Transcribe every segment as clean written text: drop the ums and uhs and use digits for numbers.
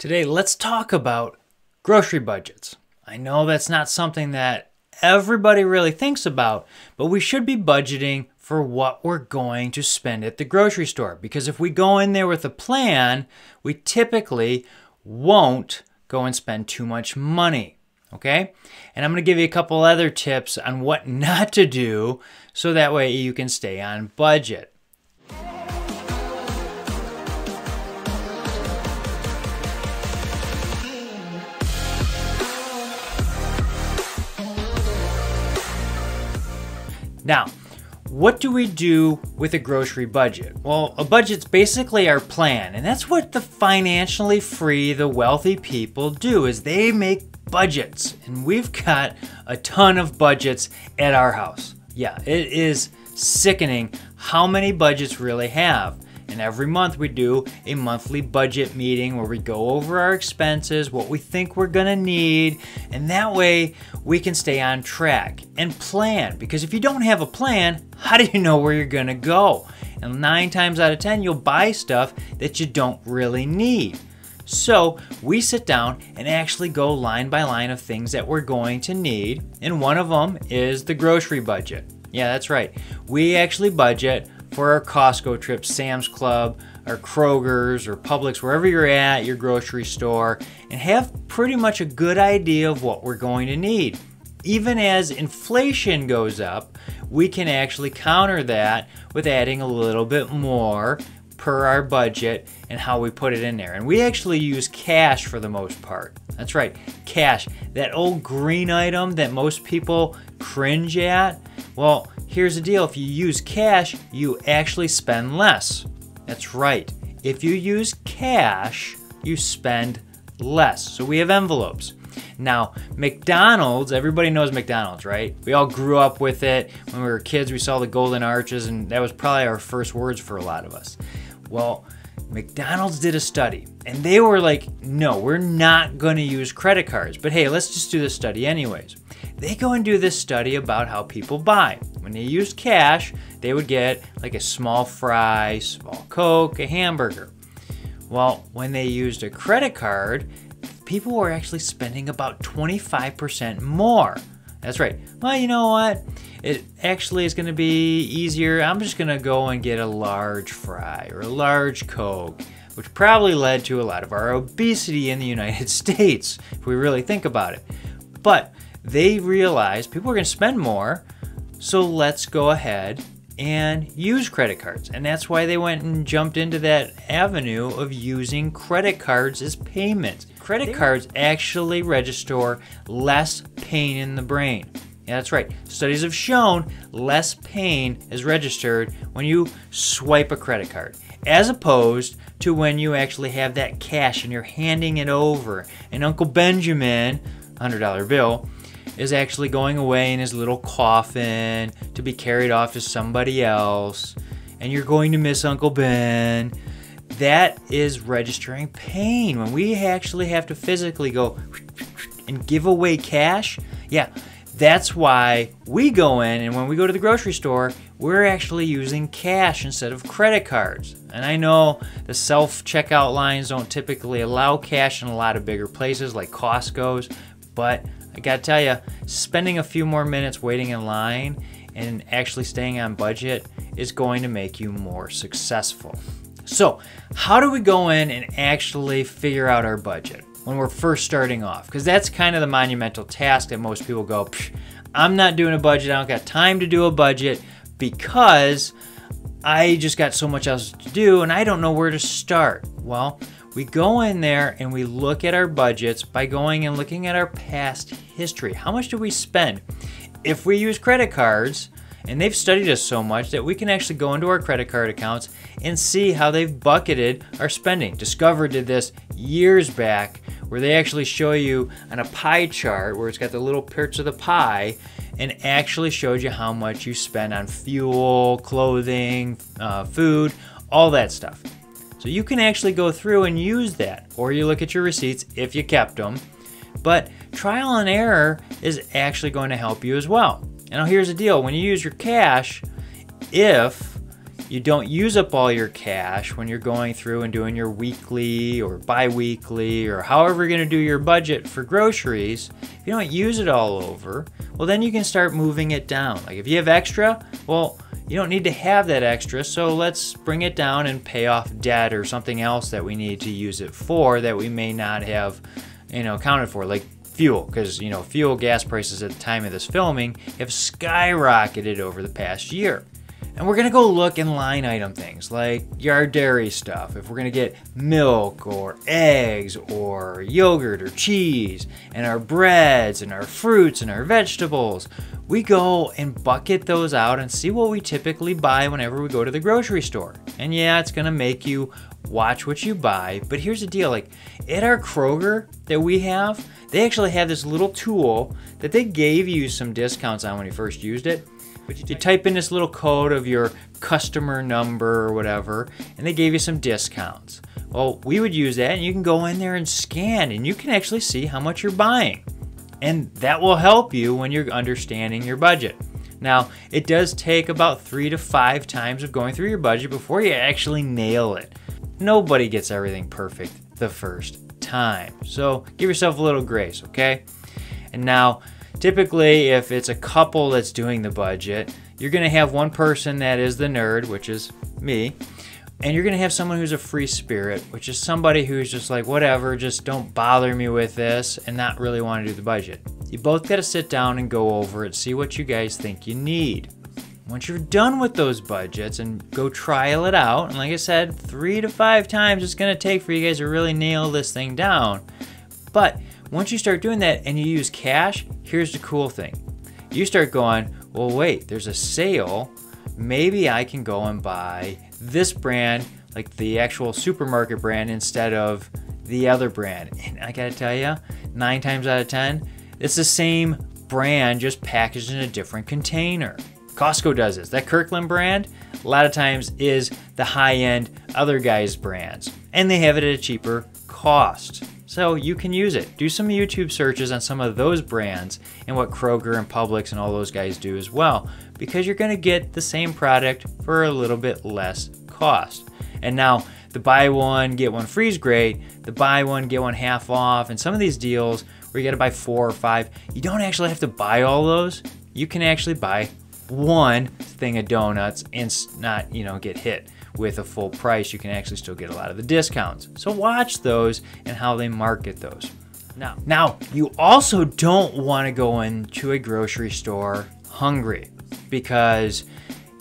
Today, let's talk about grocery budgets. I know that's not something that everybody really thinks about, but we should be budgeting for what we're going to spend at the grocery store. Because if we go in there with a plan, we typically won't go and spend too much money. Okay? And I'm going to give you a couple other tips on what not to do so that way you can stay on budget. Now, what do we do with a grocery budget? Well, a budget's basically our plan, and that's what the financially free, the wealthy people do, is they make budgets. And we've got a ton of budgets at our house. Yeah, it is sickening how many budgets we really have. And every month we do a monthly budget meeting where we go over our expenses, what we think we're gonna need, and that way we can stay on track and plan. Because if you don't have a plan, how do you know where you're gonna go? And 9 times out of 10, you'll buy stuff that you don't really need. So we sit down and actually go line by line of things that we're going to need, and one of them is the grocery budget. Yeah, that's right. We actually budget for our Costco trips, Sam's Club, or Kroger's, or Publix, wherever you're at, your grocery store, and have pretty much a good idea of what we're going to need. Even as inflation goes up, we can actually counter that with adding a little bit more per our budget and how we put it in there. And we actually use cash for the most part. That's right, cash. That old green item that most people cringe at. Well, here's the deal. If you use cash, you actually spend less. That's right. If you use cash, you spend less. So we have envelopes. Now, McDonald's, everybody knows McDonald's, right? We all grew up with it. When we were kids, we saw the golden arches, and that was probably our first words for a lot of us. Well, McDonald's did a study, and they were like, no, we're not going to use credit cards. But hey, let's just do this study anyways. They go and do this study about how people buy. When they used cash, they would get like a small fry, small Coke, a hamburger. Well, when they used a credit card, people were actually spending about 25% more. That's right. Well, you know what? It actually is going to be easier. I'm just going to go and get a large fry or a large Coke, which probably led to a lot of our obesity in the United States, if we really think about it. But they realized people are going to spend more, so let's go ahead and use credit cards. And that's why they went and jumped into that avenue of using credit cards as payments. Credit cards actually register less pain in the brain. Yeah, that's right. Studies have shown less pain is registered when you swipe a credit card, as opposed to when you actually have that cash and you're handing it over. And Uncle Benjamin, $100 bill, is actually going away in his little coffin to be carried off to somebody else, and you're going to miss Uncle Ben. That is registering pain. When we actually have to physically go and give away cash, yeah, that's why we go in, and when we go to the grocery store, we're actually using cash instead of credit cards. And I know the self-checkout lines don't typically allow cash in a lot of bigger places like Costco's, but I gotta tell you, spending a few more minutes waiting in line and actually staying on budget is going to make you more successful. So, how do we go in and actually figure out our budget when we're first starting off? Because that's kind of the monumental task that most people go, I'm not doing a budget, I don't got time to do a budget because I just got so much else to do and I don't know where to start. Well, we go in there and we look at our budgets by going and looking at our past history. How much do we spend? If we use credit cards, and they've studied us so much that we can actually go into our credit card accounts and see how they've bucketed our spending. Discover did this years back, where they actually show you on a pie chart where it's got the little parts of the pie and actually shows you how much you spend on fuel, clothing, food, all that stuff. So you can actually go through and use that, or you look at your receipts if you kept them. But trial and error is actually going to help you as well. Now here's the deal, when you use your cash, if you don't use up all your cash when you're going through and doing your weekly or bi-weekly or however you're going to do your budget for groceries. If you don't use it all over, well, then you can start moving it down. Like if you have extra, well, you don't need to have that extra, so let's bring it down and pay off debt or something else that we need to use it for that we may not have, accounted for, like fuel, because fuel gas prices at the time of this filming have skyrocketed over the past year. And we're gonna go look and line item things like yard dairy stuff. If we're gonna get milk or eggs or yogurt or cheese, and our breads and our fruits and our vegetables, we go and bucket those out and see what we typically buy whenever we go to the grocery store. And yeah, it's gonna make you watch what you buy, but here's the deal, like at our Kroger that we have, they actually have this little tool that they gave you some discounts on when you first used it. But you type in this little code of your customer number or whatever, and they gave you some discounts. Well, we would use that, and you can go in there and scan, and you can actually see how much you're buying. And that will help you when you're understanding your budget. Now, it does take about 3 to 5 times of going through your budget before you actually nail it. Nobody gets everything perfect the first time. So give yourself a little grace, okay? And now, typically, if it's a couple that's doing the budget, you're going to have one person that is the nerd, which is me, and you're going to have someone who's a free spirit, which is somebody who's just like, whatever, just don't bother me with this, and not really want to do the budget. You both got to sit down and go over it, see what you guys think you need. Once you're done with those budgets and go trial it out, and like I said, 3 to 5 times it's going to take for you guys to really nail this thing down. But once you start doing that and you use cash, here's the cool thing. You start going, well, wait, there's a sale. Maybe I can go and buy this brand, like the actual supermarket brand, instead of the other brand. And I gotta tell you, 9 times out of 10, it's the same brand, just packaged in a different container. Costco does this. That Kirkland brand, a lot of times is the high-end other guys' brands. And they have it at a cheaper cost. So you can use it. Do some YouTube searches on some of those brands and what Kroger and Publix and all those guys do as well, because you're going to get the same product for a little bit less cost. And now the buy one, get one free is great. The buy one, get one half off, and some of these deals where you got to buy 4 or 5, you don't actually have to buy all those. You can actually buy one thing of donuts and not, get hit with a full price. You can actually still get a lot of the discounts. So watch those and how they market those. Now, you also don't want to go into a grocery store hungry, because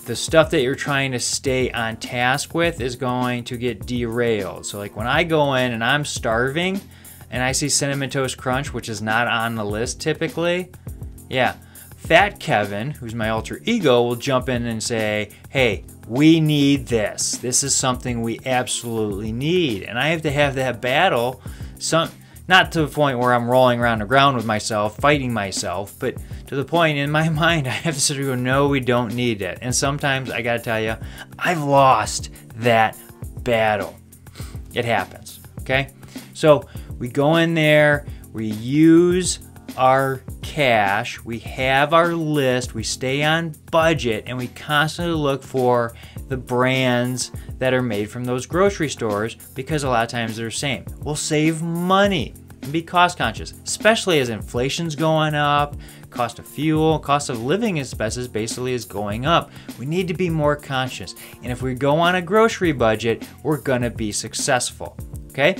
the stuff that you're trying to stay on task with is going to get derailed. So like when I go in and I'm starving and I see Cinnamon Toast Crunch, which is not on the list typically, yeah, Fat Kevin, who's my alter ego, will jump in and say, hey, we need this. This is something we absolutely need. And I have to have that battle, not to the point where I'm rolling around the ground with myself, fighting myself, but to the point in my mind I have to sort of go, no, we don't need it. And sometimes I gotta tell you, I've lost that battle. It happens, okay? So we go in there, we use our cash, we have our list, we stay on budget, and we constantly look for the brands that are made from those grocery stores, because a lot of times they're the same. We'll save money and be cost conscious, especially as inflation's going up, cost of fuel, cost of living expenses basically is going up. We need to be more conscious. And if we go on a grocery budget, we're gonna be successful, okay?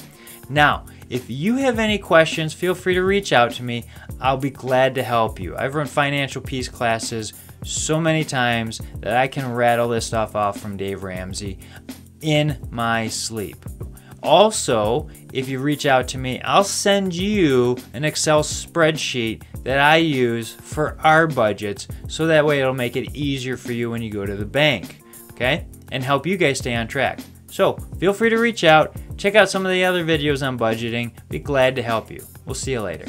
Now, if you have any questions, feel free to reach out to me. I'll be glad to help you. I've run financial peace classes so many times that I can rattle this stuff off from Dave Ramsey in my sleep. Also, if you reach out to me, I'll send you an Excel spreadsheet that I use for our budgets, so that way it'll make it easier for you when you go to the bank, okay? And help you guys stay on track. So feel free to reach out, check out some of the other videos on budgeting. Be glad to help you. We'll see you later.